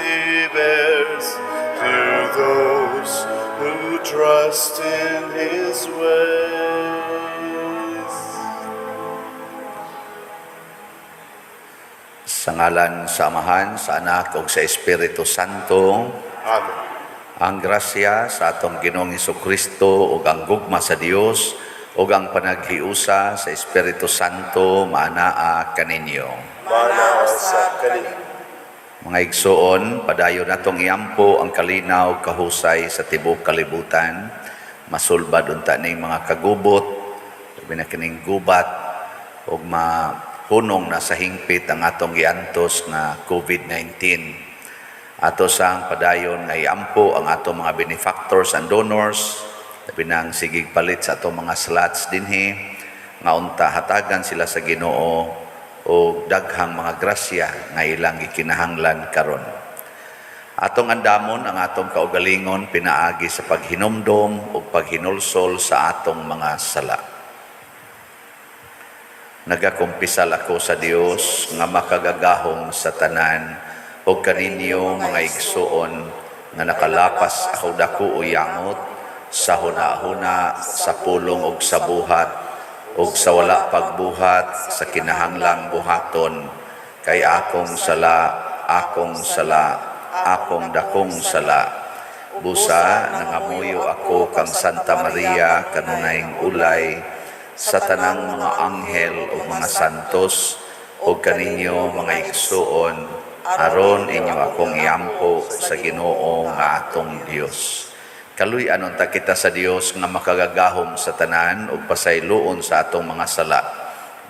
He bears through those who trust in His ways. Sa ngalan sa Amahan, sa Anak, ug sa Espiritu Santo, Amen. ang grasya sa atong Ginoong Hesukristo ug ang gugma sa Dios ug ang panaghiusa sa Espiritu Santo maanaa kaninyo. Manao sa kanin. Mga igsoon, padayon natong iampo ang kalinaw kahusay sa tibuok kalibutan, masulbad unta ning mga kagubot, labi na kining gubat ug mahunong na sa hingpit ang atong giantos nga COVID-19. Ato sang padayon nga iampo ang atong mga benefactors and donors, labi nang sigig palit sa atong mga slots dinhi, nga unta hatagan sila sa Ginoo o daghang mga grasya nga ilang gikinahanglan karon. Atong andamon ang atong kaugalingon pinaagi sa paghinumdom ug paghinulsol sa atong mga sala. Nagakumpisal ako sa Dios nga makagagahom sa tanan ug kaninyo mga igsuon nga nakalapas ako dako o yangot sa hunahuna, sa pulong ug sa buhat ug sa wala pagbuhat sa kinahanglang buhaton kay akong sala, akong dakong sala. Busa nangamuyo ako kang Santa Maria kanunayng ulay sa tanang mga anghel ug mga santos ug kaninyo mga igsuon aron inyo akong iampo sa Ginoo nga atong Dios. Kaluy anon ta kita sa Dios nga makagagahom sa tanan ug pasayloon sa atong mga sala.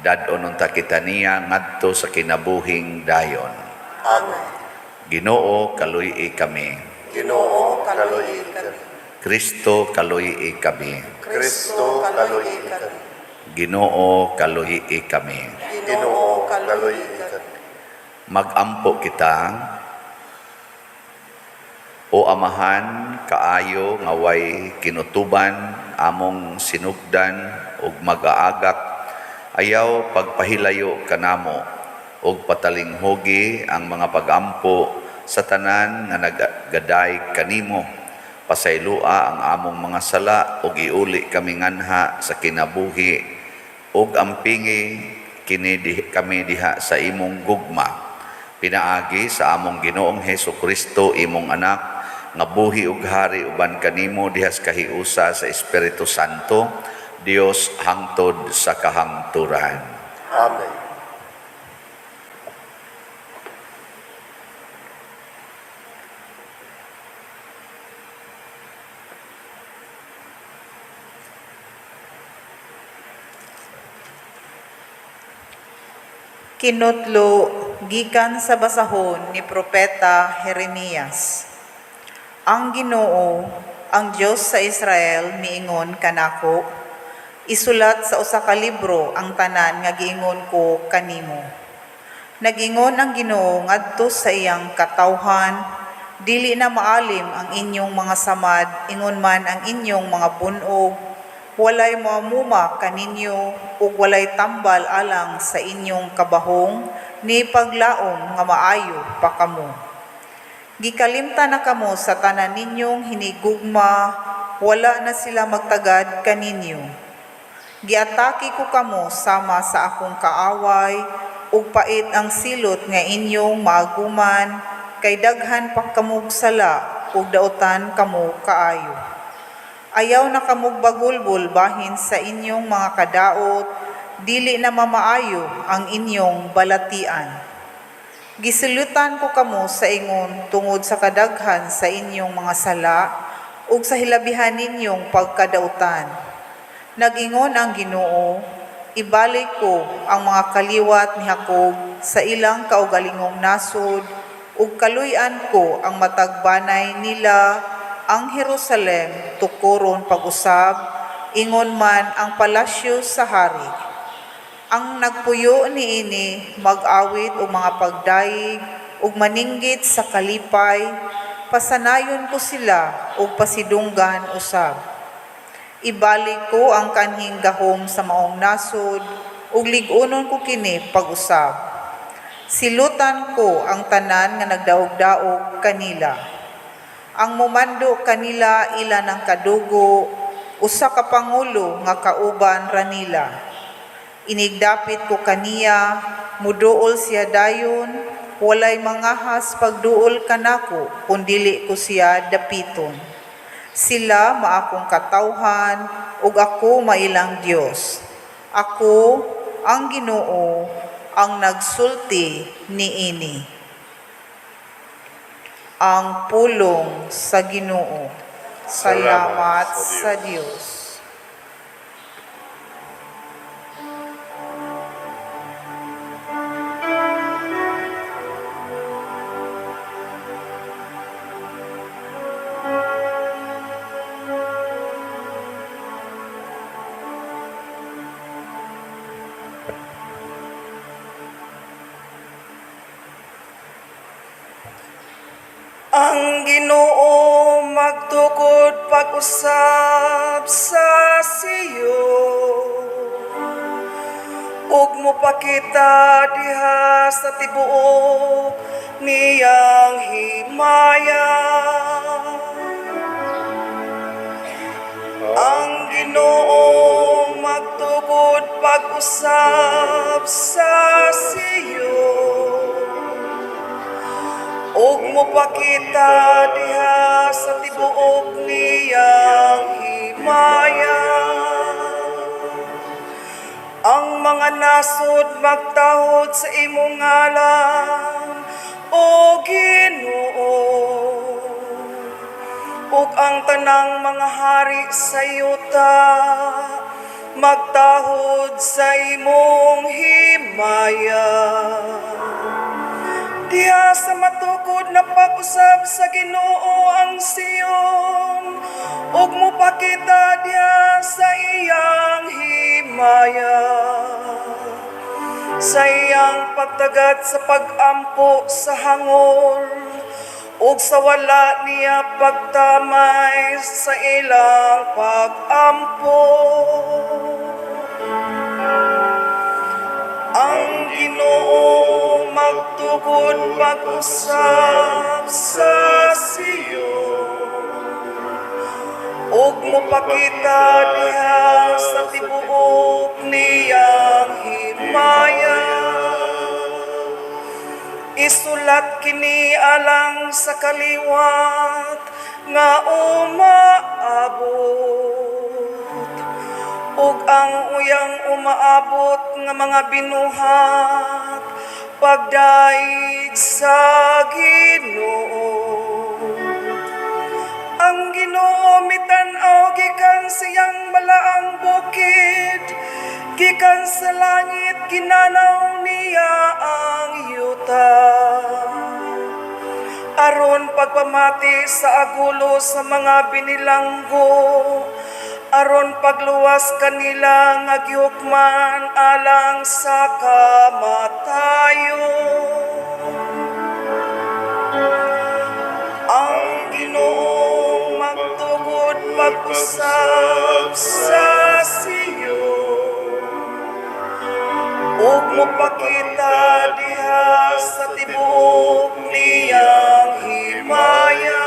Dad-onon ta kita niya ngadto sa kinabuhing dayon. Amen. Ginoo kaluy kami. Ginoo, kaluy kami. Kristo kaluy kami. Kristo, kaluy kami. Ginoo kaluy kami. Ginoo, kaluy kami. Magampo kita, o Amahan, kaayo nga way kinutuban, among sinugdan, ug mag-aagak, ayaw pagpahilayo kanamo, ug patalinghogi ang mga pagampo sa tanan nga nagaday kanimo. Pasaylua ang among mga sala, ug iuli kami nganha sa kinabuhi, ug ampingi kami diha sa imong gugma. Pinaagi sa among Ginoong Hesukristo imong anak nga buhi ug hari uban kanimo dihas kahiusa sa Espiritu Santo, Dios hangtod sa kahangturan. Amen. Kinutlo gikan sa basahon ni Propeta Jeremias. Ang Ginoo, ang Dios sa Israel miingon kanako, isulat sa usa ka libro ang tanan nga giingon ko kanimo. Nagingon ang Ginoo ngadto sa iyang katawhan, dili na maalim ang inyong mga samad, ingon man ang inyong mga bunog, walay mamuma kaninyo ug walay tambal alang sa inyong kabahong ni paglaom nga maayo pa kamo. Gikalimta na kamo sa tanan ninyong hinigugma, wala na sila magtagad kaninyo. Giatake ko kamo sama sa akong kaaway ug pait ang silot nga inyong maaguman, kay daghan pa kamog sala ug daotan kamo kaayo. Ayaw na kamog bagulbol bahin sa inyong mga kadaot, dili na mamaayo ang inyong balatian. Gisulutan ko kamo sa ingon tungod sa kadaghan sa inyong mga sala ug sa hilabihan ninyong pagkadautan. Nagingon ang Ginoo, ibalik ko ang mga kaliwat ni Jacob sa ilang kaugalingong nasod ug kaluy-an ko ang matagbanay nila ang Jerusalem tukuron pag-usab, ingon man ang palasyo sa hari. Ang nagpuyo niini mag-awit o mga pagdaig ug maninggit sa kalipay, pasanayon ko sila o pasidunggan usab. Ibalik ko ang kanhing gahom sa maong nasod ug lig-unon ko kini pag-usab. Silutan ko ang tanan nga nagdaog-daog kanila. Ang mumando kanila ila ng kadugo, usa ka pangulo nga kauban ranila. Inigdapit ko kaniya, muduol siya dayon, walay mangahas pagduol kanako, kundili ko siya dapiton. Sila maakong katawhan, ug ako mailang Dios. Ako, ang Ginoo, ang nagsulti niini. Ang pulong sa Ginoo. Salamat sa Dios. Ang Ginoo magtukod pag-usab sa siyo, ug mopakita diha sa tibuok niyang himaya. Ang Ginoo magtukod pag-usab sa siyo, ug mopakita diha sa tibuok niyang himaya. Ang mga nasod magtahod sa imong ngalan, O Ginoo, ug ang tanang mga hari sa yuta magtahod sa imong himaya. Diha sa matukod na pag-usab sa Ginoo ang Sion, ug mopakita diha sa iyang himaya. Sa iyang pagtagat sa pag-ampo sa hangol, ug sa wala niya pagtamay sa ilang pag-ampo. Ang Ginoo magtukod pag-usab sa Sion, ug mopakita diha sa tibuok niyang himaya. Isulat kini alang sa kaliwat nga umaabot, ug ang uyang umaabot nga mga binuhat pagdaig sa Ginoo. Ang Ginoo mitan-aw gikan siyang malaang bukid, gikan sa langit ginanaw niya ang yuta. Aron pagpamati sa agulo sa mga binilanggo, aron pagluwas kanila nga gihukman alang sa kamatayon. Ang Ginoo magtukod pag-usab sa Sion, ug mopakita diha sa tibuok niyang himaya.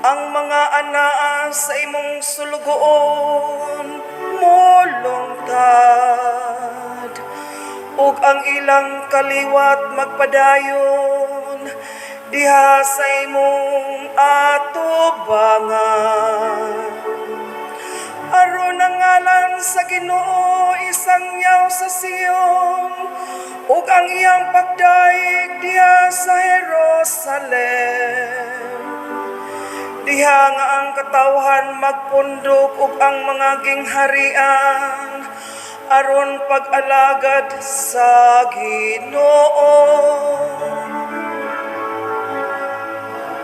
Ang mga anaa sa imong sulugoon molungtad, ug ang ilang kaliwat magpadayon diha sa imong atubangan. Aron ang ngalan sa Ginoo isangyaw sa Sion, ug ang iyang pagdaig diha sa Jerusalem. Diha nga ang katawhan magpundok ug ang mga gingharian aron pag-alagad sa Ginoo.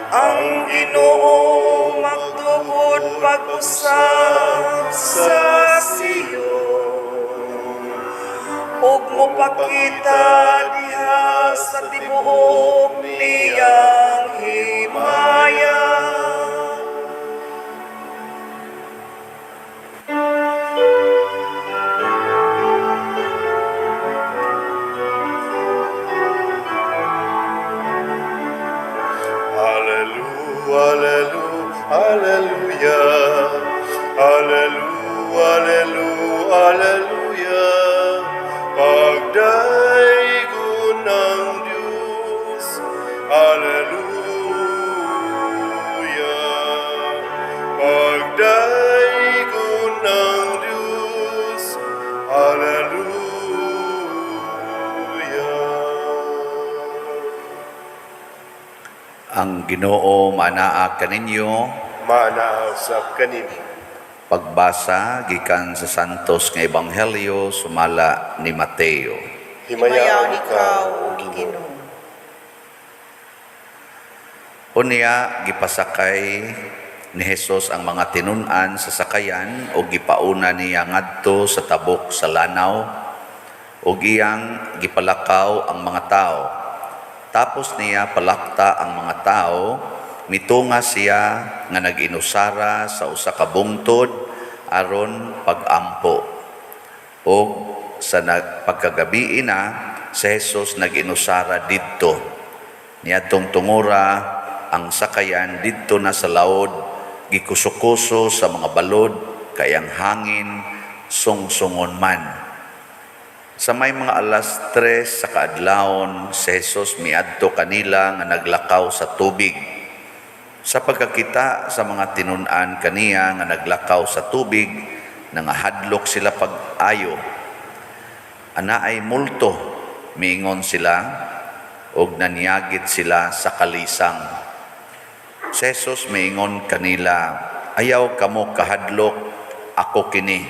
Ang Ginoo magtukod pag-usab sa Sion, ug mopakita diha sa tibuok niyang himaya. Alleluia. Alleluia. Pagdaigon ng Diyos. Alleluia. Pagdaigon ng Diyos. Alleluia. Ang Ginoo manaa kaninyo. Manaa sa kanimi. Pagbasa gikan sa Santos nga Ebanghelyo sumala ni Mateo. Himayaw ikaw, o Ginoo. Unya gipasakay ni Hesus ang mga tinun-an sa sakayan o gipauna niya ngadto sa tabok sa lanaw o iyang gipalakaw ang mga tao. Tapos niya palakta ang mga tao, mitunga siya nga nag-inusara sa usa ka bungtod aron pag-ampo. O sa pagkagabi na si Jesus nag-inusara didto. Niadtong tungura ang sakayan didto na sa laod, gikuso-kuso sa mga balod kay ang hangin sungsungon man. Sa may mga alas 3 sa kaadlawon, si Jesus miadto kanila nga naglakaw sa tubig. Sa pagkakita sa mga tinun-an kaniya nga naglakaw sa tubig, nangahadlok sila pag-ayo. Ana ay multo, miingon sila, og nanyagit sila sa kalisang. Si Jesus miingon kanila, ayaw kamo kahadlok, ako kini.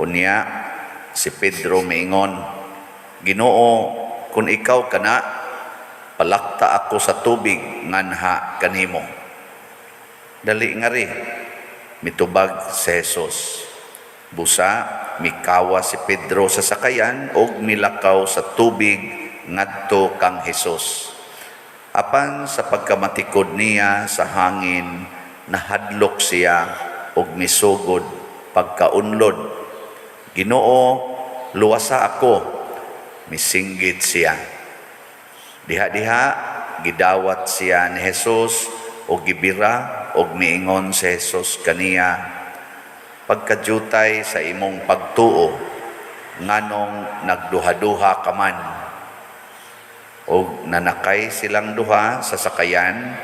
Unya, si Pedro miingon, Ginoo, kung ikaw kana, palakta ako sa tubig nganha kanimo. Dali nga ri, mitubag si Jesus. Busa, mikawa si Pedro sa sakayan og milakaw sa tubig ngadto kang Jesus. Apan sa pagkamatikod niya sa hangin, nahadlok siya og misugod pagkaunlod. Ginoo, luwasa ako, misinggit siya. Diha-diha, gidawat siya ni Jesus o gibira o miingon si Jesus kaniya, pagkajutay sa imong pagtuo, nganong nagduha-duha ka man. O nanakay silang duha sa sakayan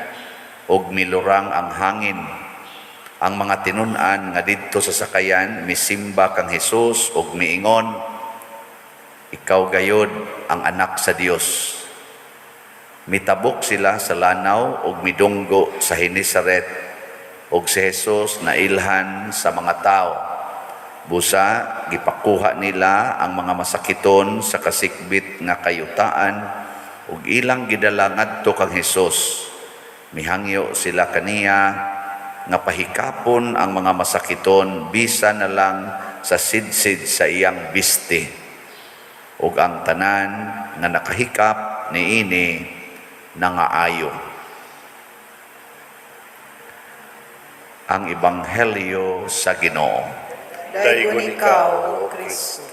o milurang ang hangin. Ang mga tinun-an nga didto sa sakayan, misimba kang Jesus o miingon, ikaw gayod ang anak sa Dios. Mitabok sila sa lanaw ug midunggo sa Hinisaret ug si Jesus nailhan sa mga tao. Busa gipakuha nila ang mga masakiton sa kasikbit nga kayutaan ug ilang gidala ngadto kang Jesus. Mihangyo sila kaniya nga pahikapon ang mga masakiton bisan na lang sa sidsid sa iyang biste. Ug ang tanan nga nakahikap niini nangaayo. Ang Ebanghelyo sa Ginoo. Daigon ikaw, o Kristo.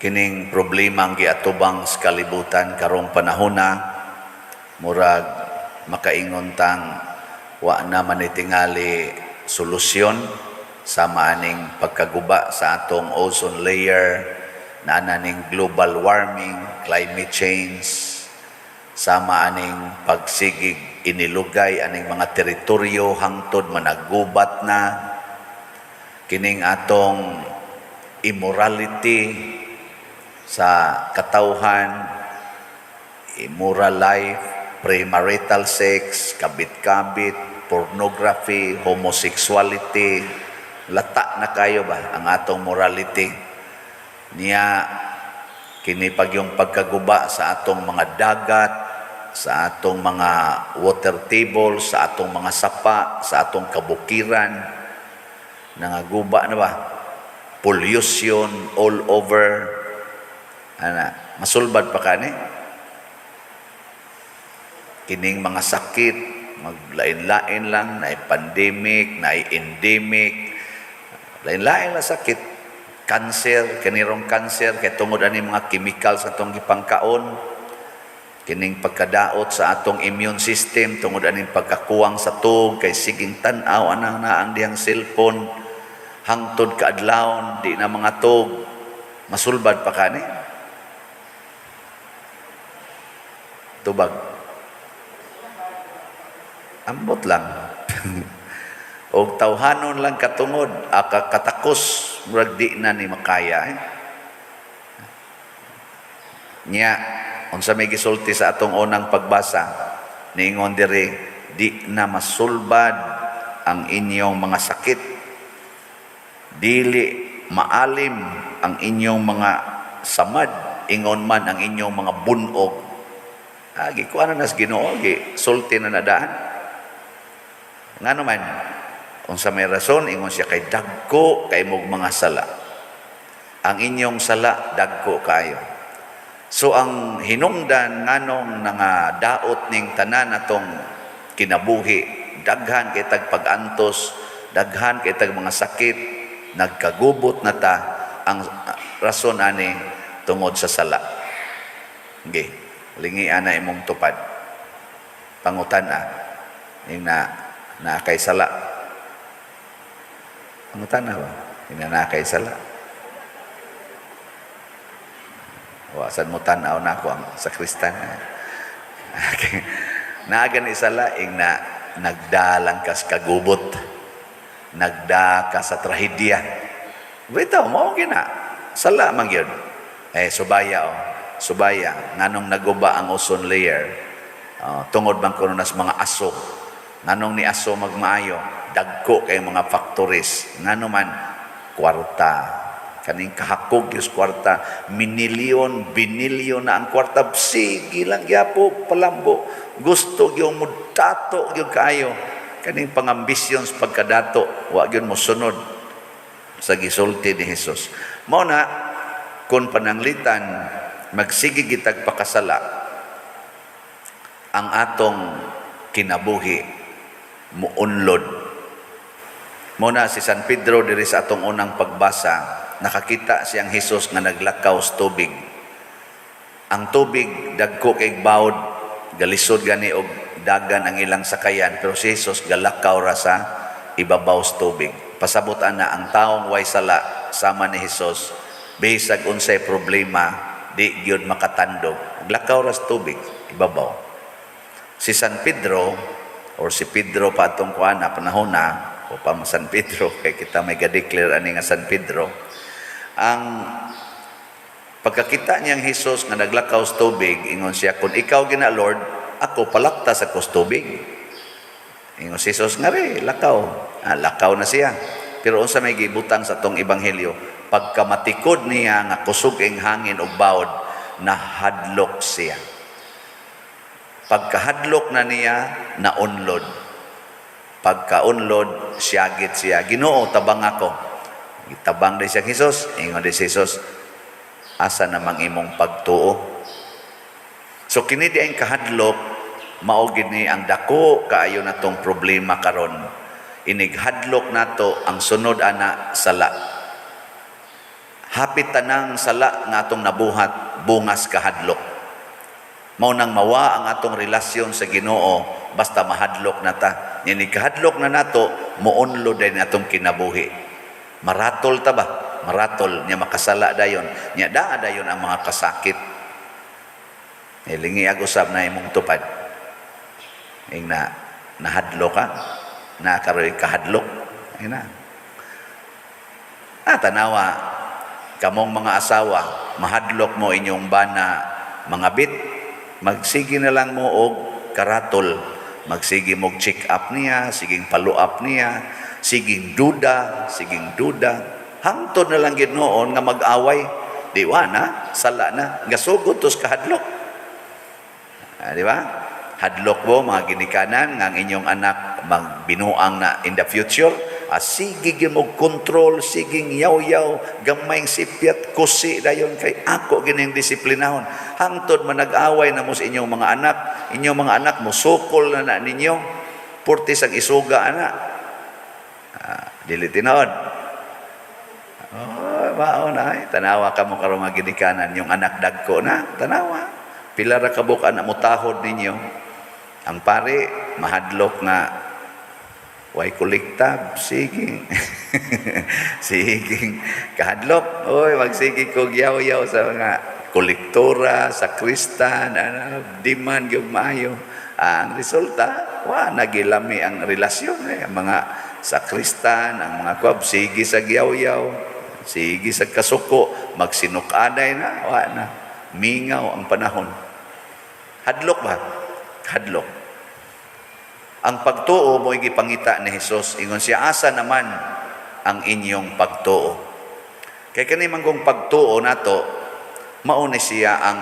Kining problema ang giatubang sa kalibutan karong panahona, murag makaingon tang wa na manitingali solusyon sa maaning pagkaguba sa atong ozone layer, na ananing global warming, climate change, sama aning pagsigig inilugay aning mga teritoryo hangtod managubat na, kining atong immorality sa katawhan, immoral life, premarital sex, kabit-kabit, pornography, homosexuality, lata na kayo ba ang atong morality? Niya kini pag yung pagkaguba sa atong mga dagat, sa atong mga water table, sa atong mga sapa, sa atong kabukiran, nangaguba na ba? Pollution all over. Ana, masulbad pa kani? Kining mga sakit, maglain-lain lang, na pandemic, na endemic, lain-lain na sakit. Kanser, kanirong kanser, kay tungod ani mga chemicals atong gipangkaon, kining pagkadaot sa atong immune system, tungod aning pagkakuwang sa tug, kay siging tan-aw anang naang diyang cellphone, hangtod kaadlawon, di na mga tug, masulbad pa kani. Tubag. Ambot lang. O tawhanon lang katungod, katakos, murag di na ni makaya. Nya, unsa may gisulti sa atong unang pagbasa, niingon diri, di na masulbad ang inyong mga sakit, dili maalim ang inyong mga samad, ingon man ang inyong mga bunog. Agi ko ano nas Ginoo, gi sulti na nadaan. Ngano man, unsa may rason, ingon siya kay dagko kay mog mga sala. Ang inyong sala dagko kayo. So ang hinungdan nganong nga daot ning tanan atong kinabuhi, daghan kay tag pag-antos, daghan kay tag mga sakit, nagkagubot na ta, ang rason ani tungod sa sala. Okay. Lingi ana imong tupad. Pangutan-a ning na kay sala. Pangutan-a ba? Ina na kay sala. Wasan mo tan-aw na ako ang sakristan. Okay. Naagan isala ing na nagdalang kas kagubot. Nagda ka sa trahedya. Bitaw mo gina. Sala man gyud. Subaya subaya nganong naguba ang ozone layer, tungod man kuno nas mga aso, nganong ni aso magmaayo, dagko kay mga factories, ngano man kwarta, kaning kahakog yung kwarta, minilyon, binilyon na ang kwarta, sige lang yapo, palambo, gusto yung mudato yung kayo, kaning pangambisyon sa pagkadato, wag yun mo sunod sa gisulti ni Jesus. Mao na, kung pananglitan, magsige gitag pakasala ang atong kinabuhi muunlod. Muna si San Pedro diri sa atong unang pagbasa, nakakita siyang Hesus nga naglakaw sa tubig. Ang tubig dagko kay bawd, galisod gani og dagan ang ilang sakayan, pero si Hesus galakaw ra sa ibabaw sa tubig. Pasabutan na ang taong way sala sama ni Hesus, bisag unsay problema di gyud makatandog, lakaw ras tubig ibabaw. Si San Pedro or si Pedro pa atong kuana panahon na o pa San Pedro kay kita may ga-declare ani nga San Pedro, ang pagkakita niyang Hesus nga naglakaw sa tubig, ingon siya, kung ikaw gina Lord, ako palakta sa tubig. Ingon si Hesus nga ri lakaw, lakaw na siya. Pero unsa may gibutang sa tong ebanghelyo, pagkamatikod niya nga kusog ing hangin og bawd, nahadlok siya. Pagkahadlok na niya, naunlod. Pagkaunlod, siyagit siya, Ginoo, tabang ako. Itabang din siya Hesus, ingon din si Hesus, asa namang imong pagtuo. So kini di ang kahadlok, mao gini ang dako kaayo natong problema karon. Inighadlok nato ang sunod ana sala. Hapit tanang sala nga atong nabuhat, bungas kahadlok. Mao nang mawa ang atong relasyon sa Ginoo basta mahadlok na ta. Nini kahadlok na nato, muunlo din atong kinabuhi. Maratol ta ba? Maratol niya makasala dayon. Nya daa dayon ang mga kasakit. Lingi usab na imong tupad. Ing nahadlok ka, na karoy kahadlok. Ay na. Tanawa, kamong mga asawa, mahadlok mo inyong bana mga bit, magsige na lang mo og karatol, magsige mo check up niya, siging follow up niya, siging duda, hangtod na lang gid noon nga mag-away, diwa na, sala na, gasugod tos kahadlok. Di ba? Hadlok mo mga ginikanan nga ang inyong anak magbinuang na in the future, sige mo control, siging yaw-yaw, gamayng sipyat, kusi dayon kay ako gining disiplinahon. Hangtod man nag-away na mo sa inyong mga anak mo sukol na ninyo, purtis ang isuga ana. Dili tinod. baon ay tanawa ka mo karong nga ginikanan yung anak dagko na tanawa pila ra kabuk anak mo tahod ninyo ang pare mahadlok nga way kolektab sige sige kahadlok oy magsige ko yaw-yaw sa mga kolektora sa kristan diman gyud maayo ang resulta nagilami ang relasyon ang mga sa kristan ang mga kwab sige sa yaw-yaw sige sa kasuko magsinukaday na na mingaw ang panahon hadlok ba hadlok ang pagtuo mo igipangita ni Hesus ingon siya asa naman ang inyong pagtuo kay kani manggong pagtuo nato mao ni siya ang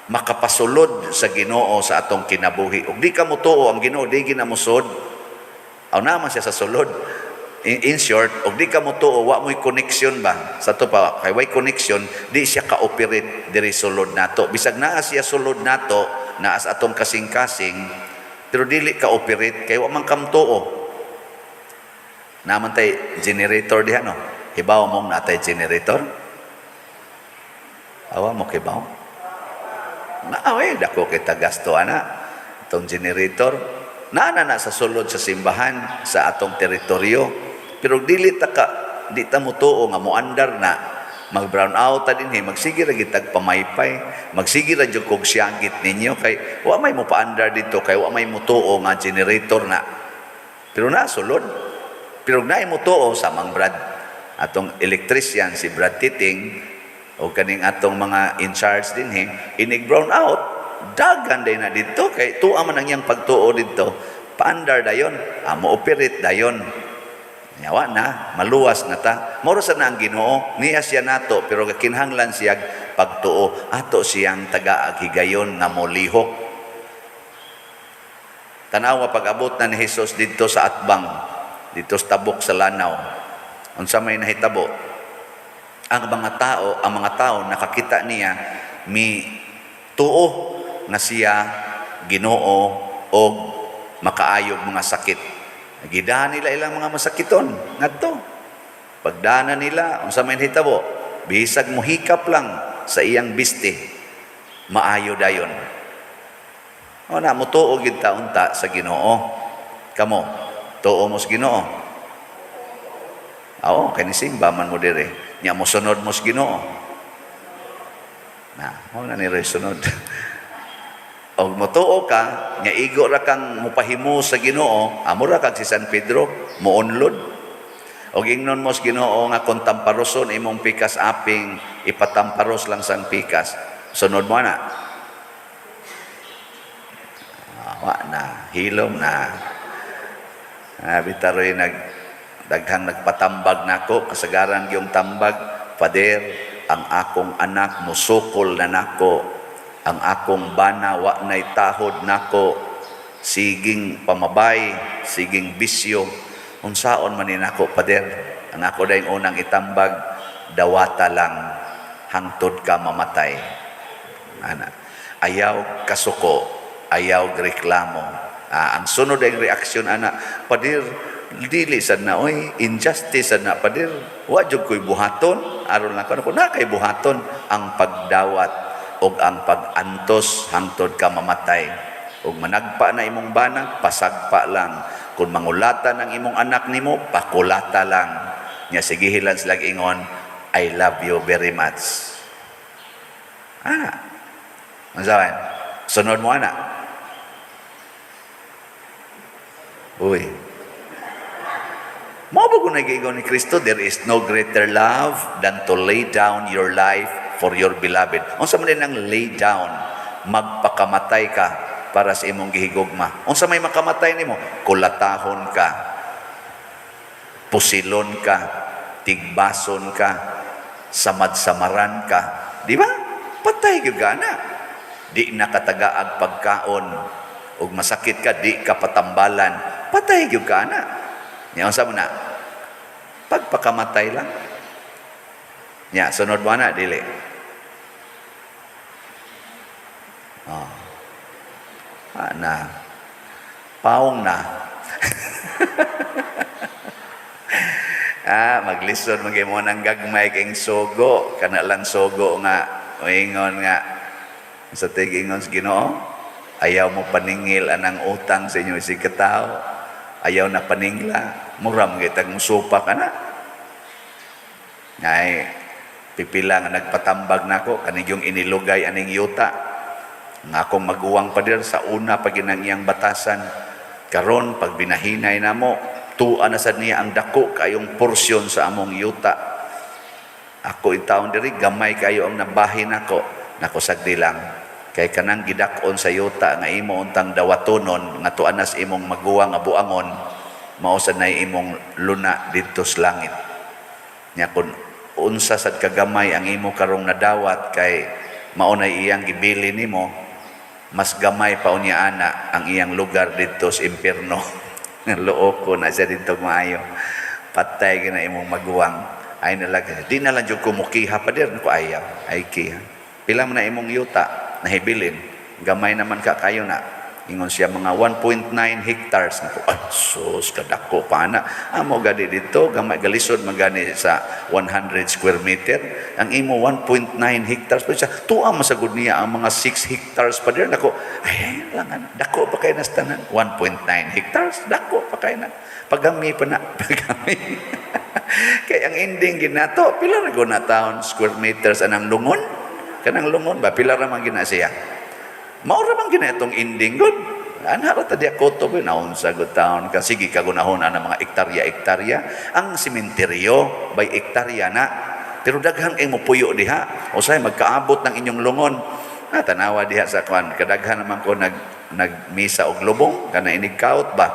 makapasulod sa Ginoo sa atong kinabuhi ug di ka mo tuo ang Ginoo di ginamusod aw naman siya sa sulod in short ug di ka mo tuo wa mo'y connection ba sa to pa kay way connection di siya ka-operate diri sulod nato bisag naa siya sulod nato naa sa atong kasing-kasing pero dili ka operate kay wa man kam tuo naman tay generator diha no hibaw mong natay generator awa mo kibaw naaway dako kita gasto ana itong generator na sa sulod sa simbahan sa atong teritoryo pero dili ta mo tuo nga moandar na mag brown out ta dinhi magsige ra gitag pamaypay magsige ra jud kog siyagit ninyo kay wa may mo paandar dito kay wa may mo tuo nga generator na pero na sulod pero naay mo tuo sa mang Brad atong electrician si Brad Titing o kaning atong mga in charge dinhi inig brown out dagan day na dito kay tuwa man ang iyang pagtuo dito paandar dayon mo operate dayon yawa na maluwas na ta moro sa na ang Ginoo niya siya nato pero kakinhanglan siya pagtuo ato siyang tagaag higayon nga molihok tanawa pag-abot na ni Hesus dito sa atbang dito sa tabok sa lanaw unsa may nahitabo ang mga tao nakakita niya mi tuo nga siya Ginoo og makaayog mga sakit gidahan nila ilang mga masakiton ngadto pagdana nila unsa may hitabo bisag mohikap lang sa iyang biste maayo dayon na mutuo gid ta unta sa Ginoo kamo tuo mo sa Ginoo oo kani simba man mo dire nya mo sunod mo sa Ginoo na mo na ni sunod og motuo ka nya igo ra kang mopahimo sa Ginoo amo ra kag si San Pedro moonlod og ingnon mo sa Ginoo nga kung tamparoson imong pikas aping ipatamparos lang sang pikas sunod mo na wa na hilom na bitaroy daghang nagpatambag nako kasagaran gyung tambag Pader ang akong anak musukol na nako ang akong bana wa nay tahod nako siging pamabay siging bisyo unsaon man ni nako Pader ang ako dayong unang itambag dawata lang hangtod ka mamatay ana ayaw kasuko ayaw reklamo ang sunod ay reaksyon ana Pader dili sad na oy injustice sad na Pader wa jud koy buhaton aron lang ko na kay buhaton ang pagdawat og ang pag-antos hangtod ka mamatay og managpa na imong bana pasagpa lang kung mangulatan ang imong anak nimo pakulata lang nya sige hilan sila ingon I love you very much masawan sunod mo ana uy mao ba kung nag-iingon ni Kristo there is no greater love than to lay down your life for your beloved. Unsa man din ang lay down, magpakamatay ka para sa imong gihigugma. Unsa may makamatay nimo? Kulatahon ka, pusilon ka, tigbason ka, samad-samaran ka. Di ba? Patay gyud ka na. Di nakatagaag pagkaon ug masakit ka, di ka patambalan. Patay gyud ka na. Nya unsa man na? Pagpakamatay lang. Nya sunod mo na dili. Na paong na Maglisod magay mo ng gagmay kayong sogo, kana lang sogo nga, ingon nga, sa tigingon sa Ginoo, ayaw mo paningil anang utang sa inyo si katao, ayaw na paningla, muram kitag musupa ka na. Ngay, pipila nga nagpatambag nako kanig yung inilugay aning yuta, nga akong maguwang pa din sa una pag ginang iyang batasan, karon pag binahinay na mo, tuan na sad niya ang dako kayong porsyon sa among yuta. Ako itaon diri gamay kayo ang nabahin nako sagdi lang. Kay kanang gidakon sa yuta nga imo untang dawatonon nga tuan na sa imong maguwang nga buangon, mao sad nay imong luna didto sa langit. Nya kun unsa sad kagamay ang imo karong nadawat kay mao na iyang gibili nimo, mas gamay pa unya ana ang iyang lugar didto sa impierno. Loo ko na siya dito maayo. Patay ka na imong maguwang. Ay nalang. Di na lang yung kumukiha pa din. Ko ayaw. Ay kiha. Pila mo na imong yuta. Nahibilin. Gamay naman ka kayo na. Ingon siya mga 1.9 hectares. Ay, sus, kadako pa na. Amo gadi dito. Gamay galisod magani sa 100 square meter. Ang imo 1.9 hectares pa siya. Tuwa masagod niya ang mga 6 hectares pa din. Ako, ay, lang. Dako pa kayo na sa tanan. 1.9 hectares. Dako pa kayo na. Pagami pa na. Pagami. Kaya ang ending ginato, pila na na taon square meters anang lungon? Kanang lungon ba? Pila ramang ginasiya? Maura bang ginatong ending good? Anara tadi ako to ba naon sa good town ka sige kagunahon ang mga ektarya ang sementeryo by ektarya na pero daghan kay mo puyo diha usay magkaabot ng inyong lungon tanawa diha sa kwan kadaghan naman ko nagmisa og lubong kana inigkaot ba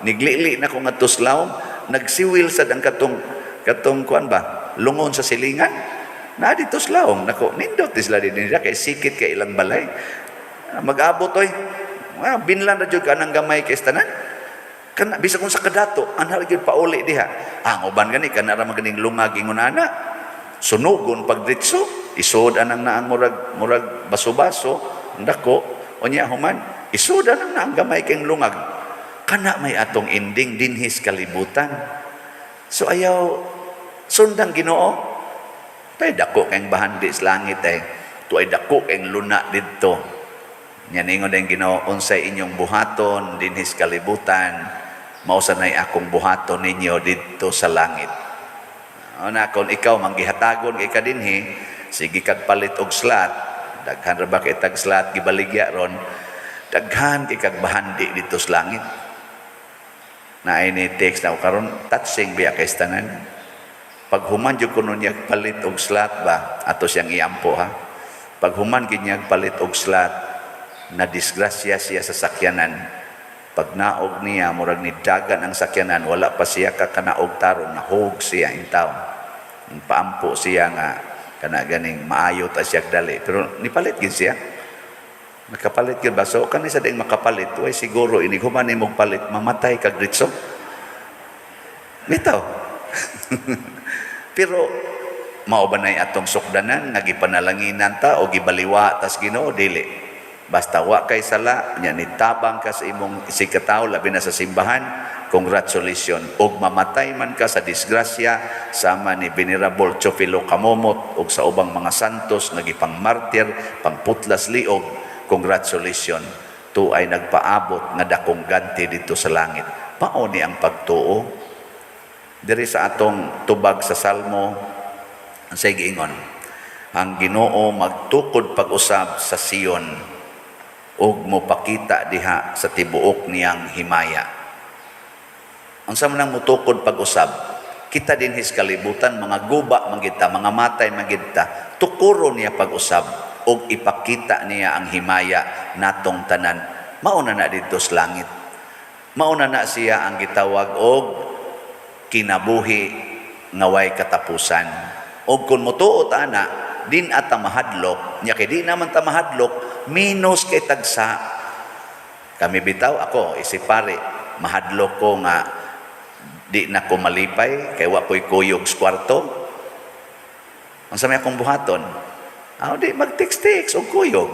niglili na ko ngadto slaw nagsiwil sad ang katong kwan ba lungon sa silingan na dito slawong nako nindot sila dinhi kay sikit kay ilang balay mag-abot oy. Binlan na jud ka nang gamay kay tanan. Kana bisa kung sa kadato, ana jud pauli diha. Ang uban gani kana ra maganing lungag ingon ana. Sunugon pag ditso, isod anang naang murag baso-baso, ndako unya human. Isod anang naang gamay kay lungag. Kana may atong ending dinhis kalibutan. So ayaw sundang Ginoo. Tay dako kay bahandi sa langit tuay dako kay luna didto. Yan ingon din Ginoo unsay inyong buhaton dinhis kalibutan mao sanay akong buhaton ninyo didto sa langit. Ana kon ikaw manggihatagon kay kadinhi sige kag palit og slat daghan ra ba kay tag slat gibaligya ron daghan kay kag bahandi didto sa langit. Na ini text na karon touching biya kay tanan. Pag human jud kuno niya palit og slat ba ato siyang iampo ha. Pag human gid niya palit og slat na disgrasya siya sa sakyanan. Pag naog niya, murag ni dagan ang sakyanan, wala pa siya kakanaog tarong, nahog siya in taon. Paampo siya nga, kana ganing maayo ta siya dali. Pero nipalit gid siya. Nakapalit gid ba? So, kanisa ding makapalit, way siguro, iniguman ni mong palit, mamatay kag ritso. Bitaw. Pero, mao ba na atong sukdanan, nagipanalanginan ta, o gibaliwa, tas Ginoo dili. Basta wa kay sala nya nitabang ka sa imong sikataw labi na sa simbahan, congratulations. Og mamatay man ka sa disgrasya sama ni Venerable Chofilo Kamomot og sa ubang mga santos nagipang martir, pangputlas liog, congratulations. Tu ay nagpaabot nga dakong ganti dito sa langit. Mao ni ang pagtuo. Diri sa atong tubag sa Salmo sa giingon, ang Ginoo magtukod pag-usab sa Sion ug mopakita diha sa tibuok niyang himaya. Ang sa manang mutukod pag-usab, kita din his kalibutan, mga guba magita, mga matay magita, tukuro niya pag-usab ug ipakita niya ang himaya natong tanan. Mauna na dito sa langit. Mauna na siya ang gitawag og kinabuhi nga way katapusan. Og kung mutuot ana, din at mahadlok, nya kay di naman ta mahadlok, minus kay tagsa. Kami bitaw ako isipare mahadlok ko nga di na ko malipay kay wa ko'y kuyog sa kwarto. Ang sa may akong buhaton, di mag-text og kuyog.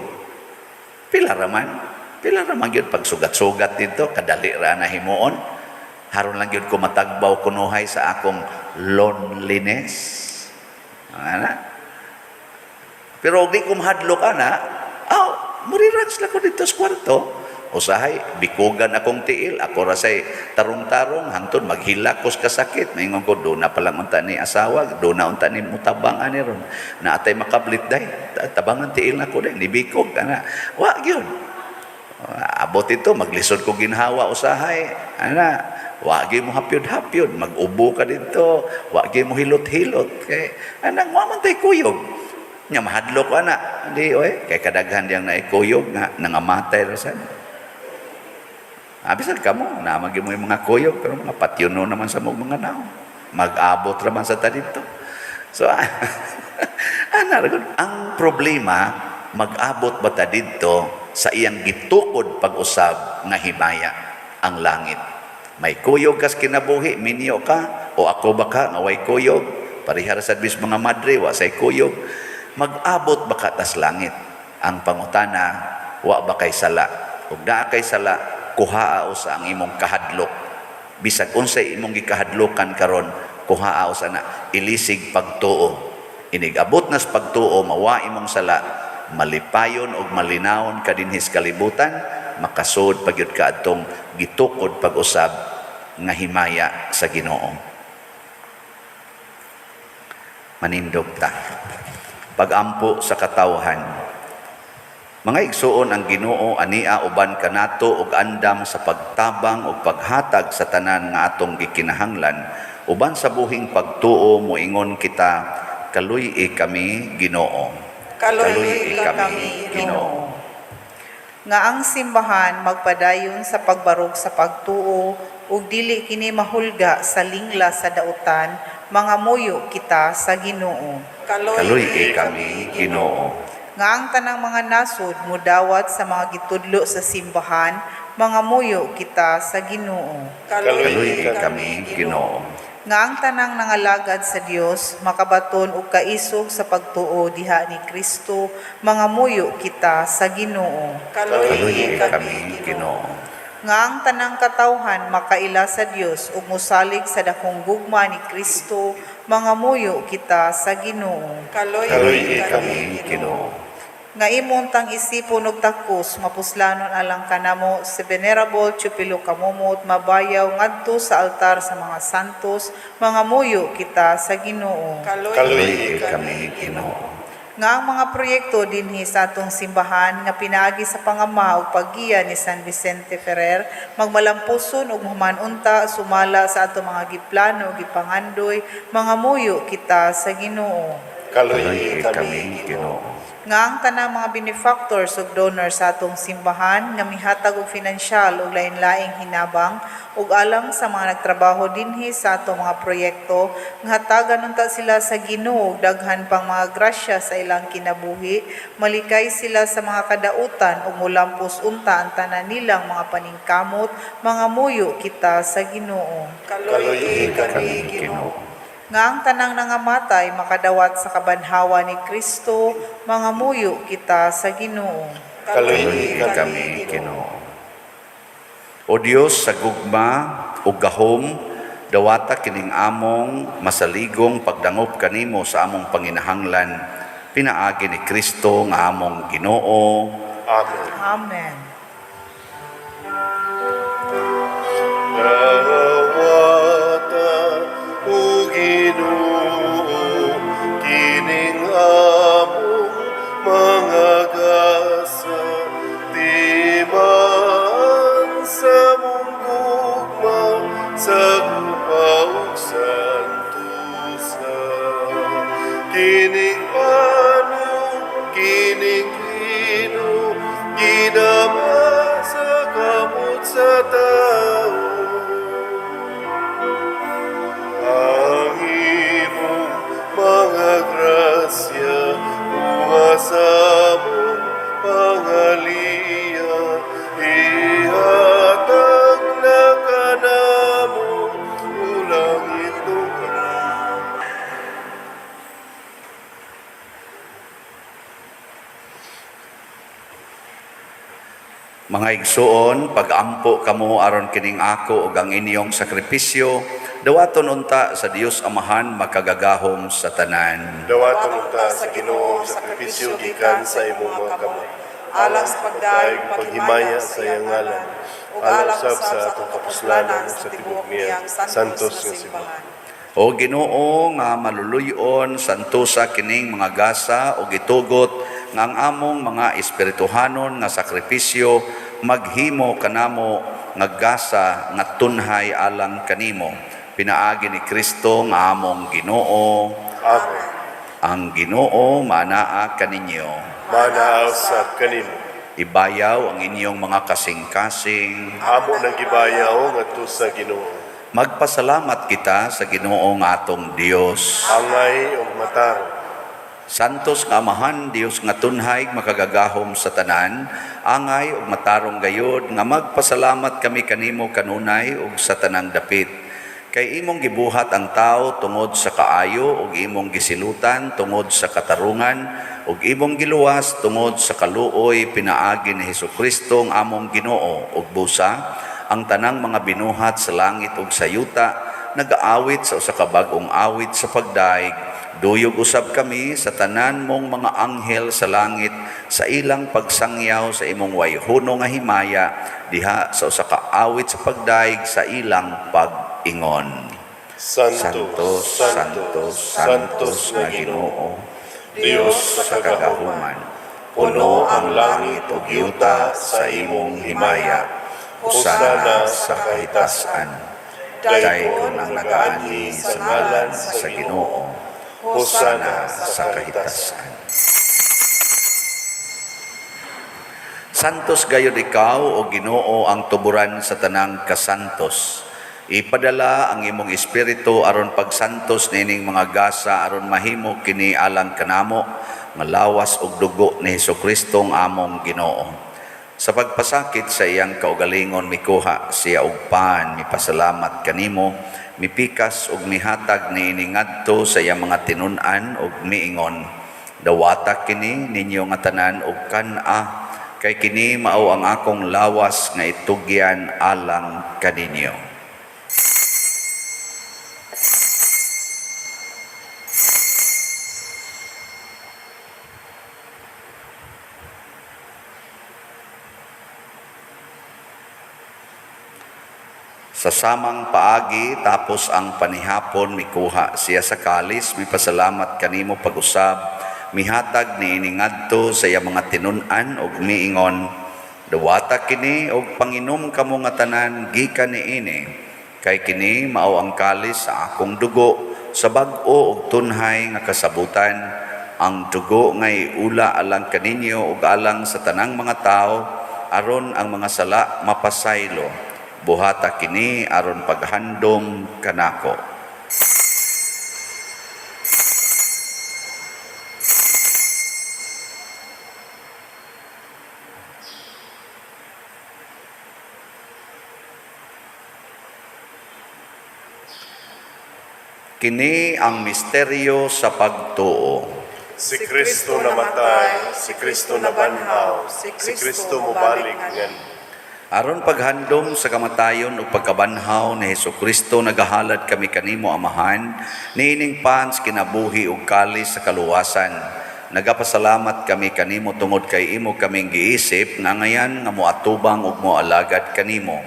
Pila raman yun pag sugat-sugat dito kadali ra na himuon. Haron lang yun ko matagbaw kunuhay sa akong loneliness. Ana? Pero di ko mahadlok ana, murirax lang ko dito sa kwarto. Usahay, bikugan akong tiil. Ako rasay tarong-tarong, hantun, maghilakos kasakit. Maingon ko, doon na palang unta ni asawa, doon na unta ni mutabang ani ron. Na atay makablit day, tabangan tiil na ko day, nibikog ka na. Wa, yun. Abot ito, maglisod ko ginhawa usahay. Ana, wagi mo hapyod-hapyod, mag-ubo ka dito, wagi mo hilot-hilot. Kay, anang, waman tayo kuyog. Nga mahadlok ana, hindi, kay kadaghan diyang naikuyog nga, nangamatay rasan. Abisan ka mo, namagi mo yung mga kuyog, pero mga patyuno naman sa mga nao. Mag-abot naman sa dito. So, ang problema, mag-abot ba ta dito sa iyang gitukod pag-usab nga himaya ang langit. May kuyog kas kinabuhi, minyo ka, o ako ba ka, nga way kuyog, parihara sa bis mga madre, wa say kuyog. Mag-abot ba ka tas langit? Ang pangutana, wa ba kay sala? Kung naa kay sala, kuhaa sa ang imong kahadlok. Bisag unsay imong gikahadlokan karon, kuhaa sa na ilisig pagtuo. Inigabot nas pagtuo, mawa imong sala, malipayon og malinawon kadinhis kalibutan, makasud pagyud ka adtong gitukod pag-usab nga himaya sa Ginoo. Manindog ta. Pagampo sa katawhan. Mga igsuon ang Ginoo ania uban kanato og andam sa pagtabang ug paghatag sa tanan nga atong gikinahanglan uban sa buhing pagtuo moingon kita kaluy kami Ginoo. Kaluy kami, Ginoo. Nga ang simbahan magpadayon sa pagbarog sa pagtuo ug dili kini mahulga sa lingla sa dautan, mga muyo kita sa Ginoo. Kaluy kami Ginoo. Nga ang tanang mga nasud mudawat sa mga gitudlo sa simbahan, mga muyo kita sa Ginoo. Kaluy kami Ginoo. Nga ang tanang nangalagad sa Dios makabaton og kaisog sa pagtuo diha ni Kristo, mga muyo kita sa Ginoo. Kaluy kami Ginoo. Nga ang tanang katawhan makaila sa Dios ug mosalig sa dakong gugma ni Kristo, mga muyo kita sa Ginoo. Kaluy kami Ginoo. Nga imong tang isipon og takos mapuslanon alang kanamo si Venerable Chupilo Kamumot mabayaw ngadto sa altar sa mga santos, mga muyo kita sa Ginoo. Kaluy kami Ginoo. Nga ang mga proyekto dinhi sa atong simbahan nga pinaagi sa pangama ug paggiya ni San Vicente Ferrer magmalampuson ug humanunta sumala sa atong mga giplano ug gipangandoy, mga muyo kita sa Ginoo. Kaluy kami Ginoo. Nga ang tanang mga benefactors ug donors sa atong simbahan nga mihatag og finansyal ug lain-laing hinabang ug alang sa mga nagtrabaho dinhi sa atong mga proyekto nga hatagan unta sila sa Ginoo ug daghan pang mga grasya sa ilang kinabuhi, malikay sila sa mga kadautan ug mulampos unta ang tanan nilang mga paningkamot, mga muyo kita sa Ginoo. Kaluy kami Ginoo. Nga ang tanang nangamatay makadawat sa kabanhawa ni Kristo, mga muyo kita sa Ginoo. Kaluy kami Ginoo. O Dios sa gugma ug gahom, dawata kining among masaligong pagdangop kanimo sa among panginahanglan, pinaagi ni Kristo nga among Ginoo. Amen. Amen. Dawata o Ginoo, kining among mga gasa, timaan sa mong gugma, sa gupa ug santusa. Kining panong, kining Ginoo, ginama sa kamot sa tao. Ang imong mga grasya, sa mong pangaliya, ihatag na kanamo ulang ito. Mga igsuon, pag-ampo kamo aron kining ako ug ang inyong sakripisyo, dawaton unta sa Dios Amahan makagagahom sa tanan. Dawaton unta sa Ginoo ang sakripisyo gikan sa imong mga kamot. Alang sa pagdayeg paghimaya sa iyang ngalan. Alang sa atong kapuslanan sa tibuok niyang santos nga simbahan. O Ginoo nga maluluyon santusa kining mga gasa o gitugot nga ang among mga espirituhanon nga sakripisyo maghimo kanamo nga gasa nga tunhay alang kanimo. Pinaagi ni Kristo nga among Ginoo. Amen. Ang Ginoo manaa kaninyo. Manaaw sa kanimo. Ibayaw ang inyong mga kasing-kasing. Amo nang gibayaw ngadto sa Ginoo. Magpasalamat kita sa Ginoo nga atong Dios. Angay ug matarong. Santos nga Amahan, Dios nga tunhay makagagahom sa tanan, angay ug matarong gayod nga magpasalamat kami kanimo kanunay ug sa tanang dapit. Kay imong gibuhat ang tao tungod sa kaayo ug imong gisilutan tungod sa katarungan ug imong giluwas tungod sa kaluoy pinaagi ni Hesukristo ang among Ginoo ug busa ang tanang mga binuhat sa langit ug sa yuta nagaawit sa usa ka bag-ong awit sa pagdaig. Duyog usab kami sa tanan mong mga anghel sa langit sa ilang pagsangyaw sa imong wayhuno nga himaya diha sa usa ka awit sa pagdaig sa ilang pag-ingon. Santos, Santos, Santos nga Ginoo, Dios sa kagahuman. Puno ang langit ug yuta sa imong himaya. Hosana sa kahitasan. Dayon ang nagaani sa ngalan sa Ginoo. Hosana sa kahitasan. Santos gayud ikaw o Ginoo ang tuburan sa tanang kasantos. Ipadala ang imong espiritu aron pagsantos nining mga gasa aron mahimo kini alang kanamo nga lawas ug dugo ni Hesukristo ang among Ginoo. Sa pagpasakit sa iyang kaugalingon mikuha siya og pan, mipasalamat kanimo, mipikas ug mihatag niini ngadto sa iyang mga tinun-an ug miingon, dawata kini ninyo nga tanan ug kan-a, kay kini mao ang akong lawas nga itugyan alang kaninyo. Sa samang paagi tapos ang panihapon mikuha siya sa kalis, mipasalamat kanimo pag-usab, mihatag niini ngadto sa iya mga tinun-an ug miingon, dawata kini og panginom kamo nga tanan gikan niini, kay kini mao ang kalis sa akong dugo sa bag-o ug tunhay nga kasabutan, ang dugo nga iula alang kaninyo ug alang sa tanang mga tao aron ang mga sala mapasaylo. Buhata kini aron paghandom kanako. Kini ang misteryo sa pagtuo. Si Kristo namatay, si Kristo nabanhaw, si Kristo mobalik ngan. Aron paghandom sa kamatayon ug pagkabanhaw ni Hesukristo nagahalad kami kanimo Amahan, niining pans kinabuhi ug kalis sa kaluwasan. Nagapasalamat kami kanimo tungod kay imo kaming giisip nga ngayan nga moatubang ug moalagad kanimo.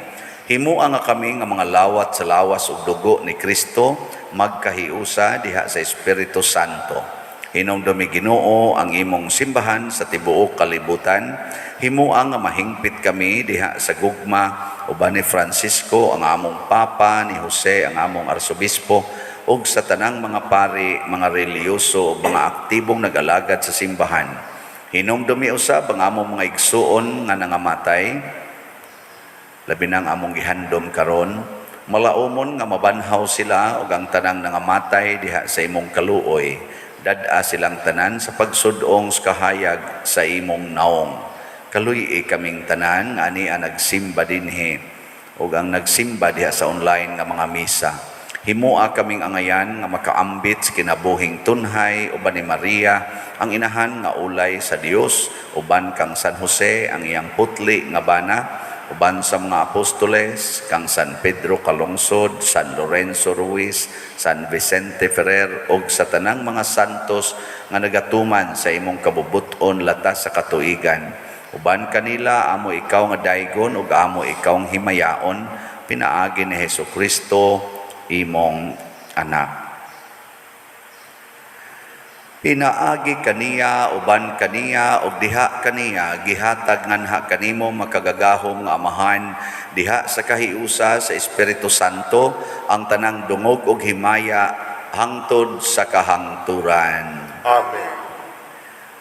Himuan nga kami nga mga lawat sa lawas ug dugo ni Kristo magkahiusa diha sa Espiritu Santo. Hinumdumi Ginoo ang imong simbahan sa tibuok kalibutan. Himuang nga mahingpit kami diha sa gugma uban ni Francisco ang among papa, ni Jose ang among arsobispo ug sa tanang mga pari, mga reliyoso ug mga aktibong nag-alagad sa simbahan. Hinumdumi usab ang among mga igsuon nga nangamatay, labi nang among gihandom karon, malaumon nga mabanhaw sila ug ang tanang nangamatay diha sa imong kaluoy. Dad-a silang tanan sa pagsudong sa kahayag sa imong naong. Kaluy kaming tanan nga ani nagsimba dinhi ug ang nagsimba diha sa online nga mga misa. Himua kaming angayan nga makaambit sa kinabuhing tunhay uban ni Maria ang inahan nga ulay sa Dios, uban kang San Jose ang iyang putli nga bana, uban sa mga apostoles kang San Pedro Calungsod, San Lorenzo Ruiz, San Vicente Ferrer ug sa tanang mga santos nga nagatuman sa imong kabubuton latas sa katuigan. Uban kanila amo ikaw nga daygon ug amo ikaw ang himayaon, pinaagi ni Hesukristo imong anak. Pinaagi kaniya, uban kaniya, ug diha kaniya, gihatag nganha kanimo makagagahom nga amahan, diha sa kahiusa sa Espiritu Santo, ang tanang dungog ug himaya, hangtod sa kahangturan. Amen.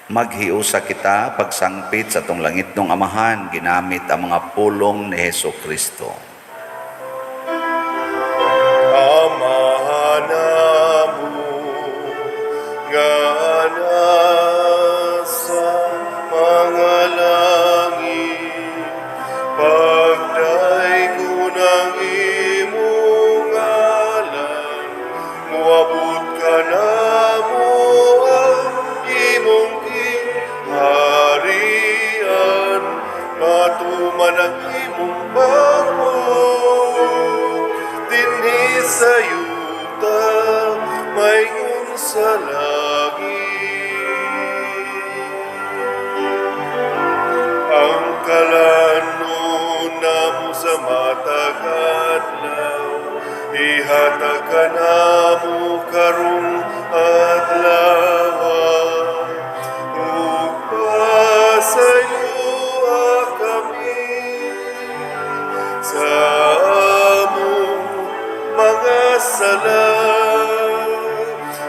Maghiusa kita pagsangpit sa tong langit ng amahan, ginamit ang mga pulong ni Hesukristo. Amahan namu nga nasa mga langit, pagdaygo ng imong ngalan, muabot ka namo ang imong harian, matuman ang imong pagod, dinhi sa yuta mayon sa langit. Ang kalanon namo sa matag adlaw, ihatag ka namo karong adlaw, ug pasayloa kami sa among mga sala.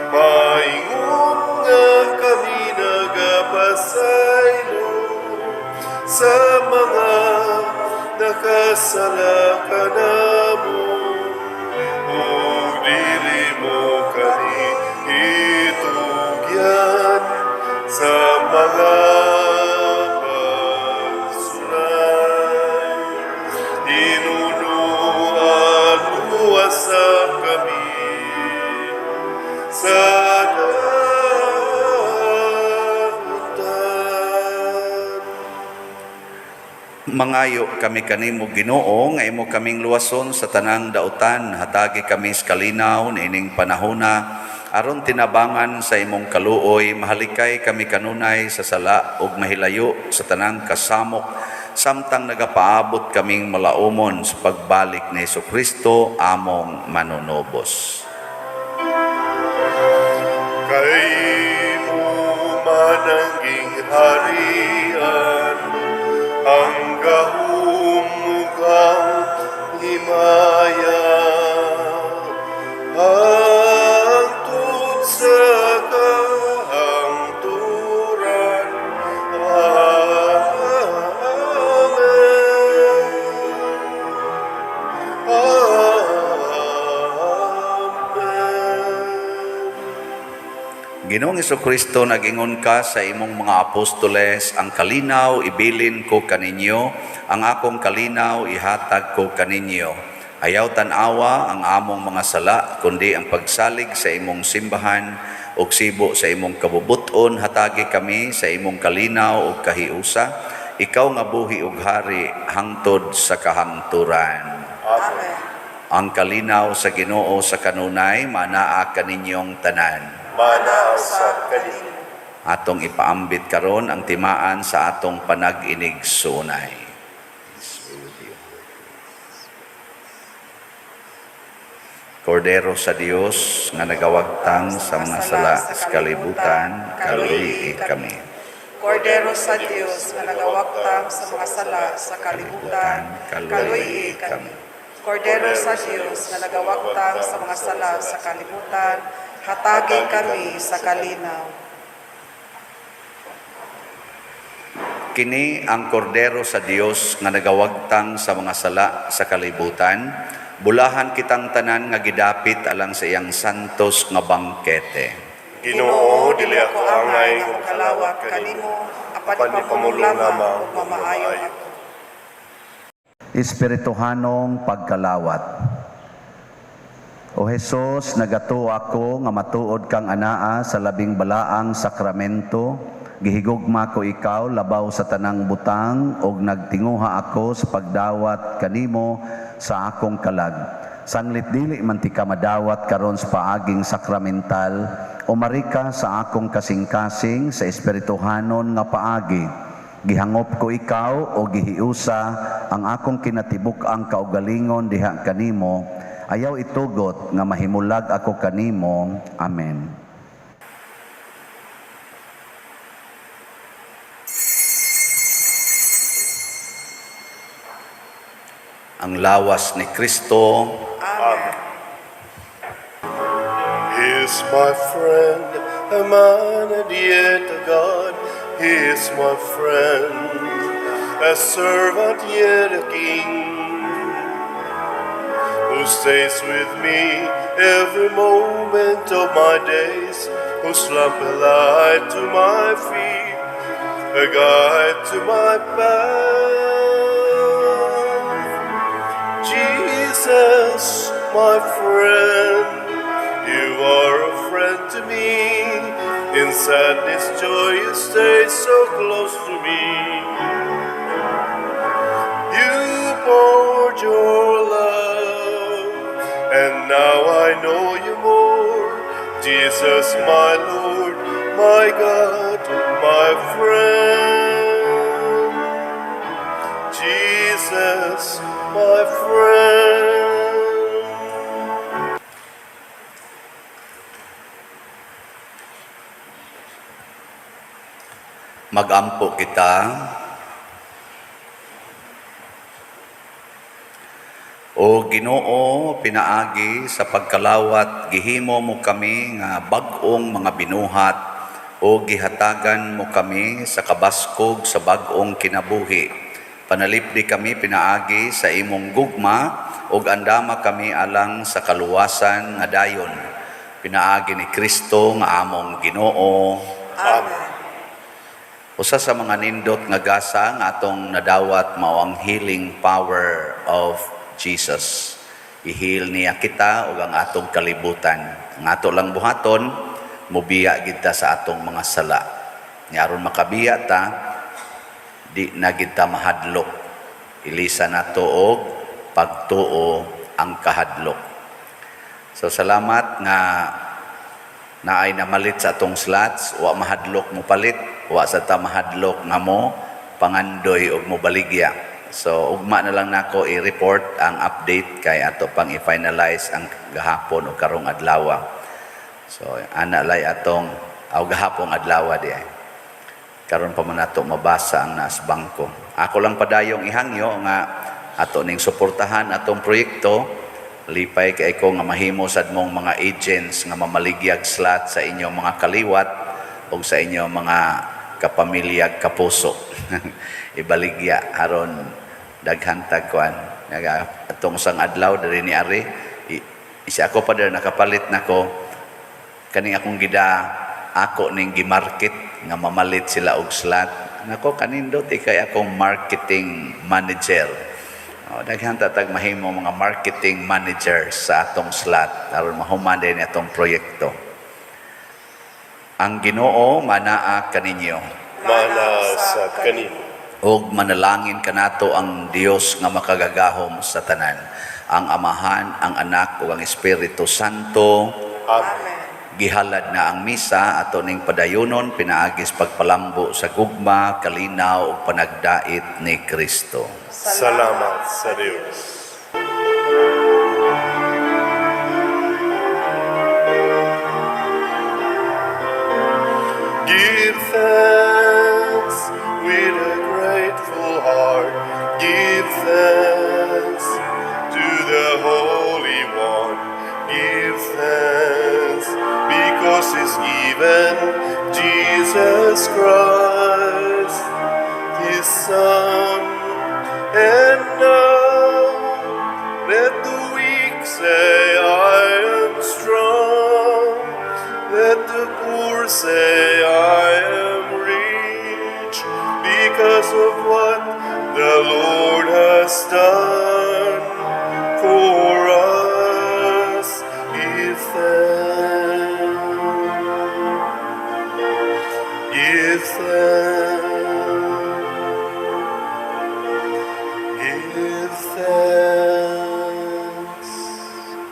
Maingon nga kami nagapasaylo sa mga nakasala kanamo, ug dili mo kami itugyan sa mga pagsulay. Inunuan luwasa kami sa damutan. Mangayo kami kanimo Ginoo nga imo kaming luwason sa tanang dautan, hatagi kami sa kalinaw niining panahona aron tinabangan sa imong kaluoy, mahalikay kami kanunay sa sala ug mahilayo sa tanang kasamok, samtang nagapaabot kaming malaumon sa pagbalik ni Hesukristo among manunobos. Kay mo mananging harian, ang gahumugang himaya, hangtod sa kahangturan. Amen. Amen. Ginoong Hesukristo, nagingon ka sa imong mga apostoles, ang kalinaw ibilin ko kaninyo, ang akong kalinaw ihatag ko kaninyo. Ayaw tan-awa ang among mga sala, kundi ang pagsalig sa imong simbahan ug sibo sa imong kabubuton, hatagi kami sa imong kalinaw ug kahiusa, ikaw nga buhi ug hari hangtod sa kahangturan. Amen. Ang kalinaw sa Ginoo sa kanunay, manaa kaninyong tanan. Mana sa kanimo. Atong ipaambit karon ang timaan sa atong panag-inig sunay. Kordero sa Dios nga nagawagtang sa mga sala sa kalibutan, kaluyi kami. Kordero sa Diyos na nagawagtang sa mga sala sa kalibutan, kaluyi kami. Kordero sa Diyos na nagawagtang sa mga sala sa kalibutan, hatagi kami sa kalinaw. Kini ang kordero sa Dios nga nagawagtang sa mga sala sa kalibutan, bulahan kitang tanan nga gidapit alang sa iyang santos nga bangkete. Ginoo, dili ako angay nga makalawat kanimo, apan ipamulong lamang ug mamaayo ako. Espirituhanong pagkalawat. O Jesus, nagato ako nga matuod kang anaa sa labing balaang sakramento. Gihigugma ko ikaw labaw sa tanang butang ug nagtinguha ako sa pagdawat kanimo sa akong kalag. Sanglit dili man ti ka madawat karon sa paaging sakramental, umari ka sa akong kasing-kasing sa espirituhanon nga paagi. Gihangop ko ikaw o gihiusa ang akong kinatibuk-ang kaugalingon diha kanimo. Ayaw itugot nga mahimulag ako kanimo. Amen. Ang lawas ni Kristo. Amen. He is my friend, a man and yet a God. He is my friend, a servant yet a king, who stays with me every moment of my days, whose lamp a light to my feet, a guide to my path. Jesus, my friend, you are a friend to me. In sadness, joy, you stay so close to me. You poured your love, and now I know you more. Jesus, my Lord, my God, my friend. Jesus, my friend. Magampo kita. O Ginoo, pinaagi sa pagkalawat, gihimo mo kami nga bag-ong mga binuhat, o gihatagan mo kami sa kabaskog sa bag-ong kinabuhi. Panalipdi kami pinaagi sa imong gugma, o andama kami alang sa kaluwasan nga dayon. Pinaagi ni Kristo nga among Ginoo. Amen. Usa sa mga nindot nga gasa nga atong nadawat mao ang healing power of Jesus. I-heal niya kita ug ang atong kalibutan. Ang ato lang buhaton, mubiya gid ta sa atong mga sala. Nya aron makabiya ta, di na gid ta mahadlok. Ilisa nato og pagtuo ang kahadlok. So salamat nga naay namalit sa atong slots, wa mahadlok mo palit, wa sa ta mahadlok nga mo pangandoy og mo baligya. So ugma na lang nako i-report ang update kay ato pang i-finalize ang gahapon o karong adlaw. So ana lay atong gahapong adlaw di ay. Karon pa man nato mabasa ang naas bangko. Ako lang padayong ihangyo nga ato ning suportahan atong proyekto. Lipay kay ko nga mahimo sad mong mga agents nga mamaligyag slot sa inyong mga kaliwat o sa inyong mga kapamilyag kapuso. Ibaligya aron daghan tagkuan. Atong sang adlaw diri ni ari isa ako pa der nakapalit nako kaning akong gida ako ning gimarket nga mamalit sila og slot. Nako kanindot ikay akong marketing manager. Daghan tatag mahimo mga marketing manager sa atong slot aron mahuman din atong proyekto. Ang Ginoo manaa kaninyo. Mana sa kanimo. Og manalangin kanato ang Dios nga makagagahom sa tanan. Ang Amahan, ang Anak ug ang Espiritu Santo. Amen. Gihalad na ang misa ato ning padayonon pinaagis pagpalambo sa gugma, kalinaw ug panagdait ni Kristo. Salamat sa Diyos. Give thanks with a grateful heart. Give thanks to the Holy One. Give thanks because He's given Jesus Christ, His Son. And now let the weak say, I am strong. Let the poor say, I am rich, because of what the Lord has done for us. give thanks.